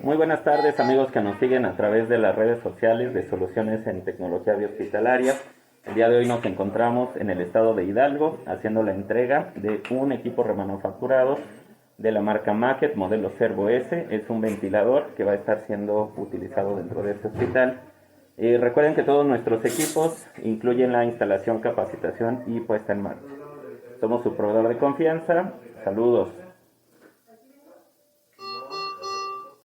Muy buenas tardes, amigos que nos siguen a través de las redes sociales de Soluciones en Tecnología Biohospitalaria. El día de hoy nos encontramos en el estado de Hidalgo haciendo la entrega de un equipo remanufacturado de la marca Macket modelo Servo S. Es un ventilador que va a estar siendo utilizado dentro de este hospital. Recuerden que todos nuestros equipos incluyen la instalación, capacitación y puesta en marcha. Somos su proveedor de confianza. Saludos.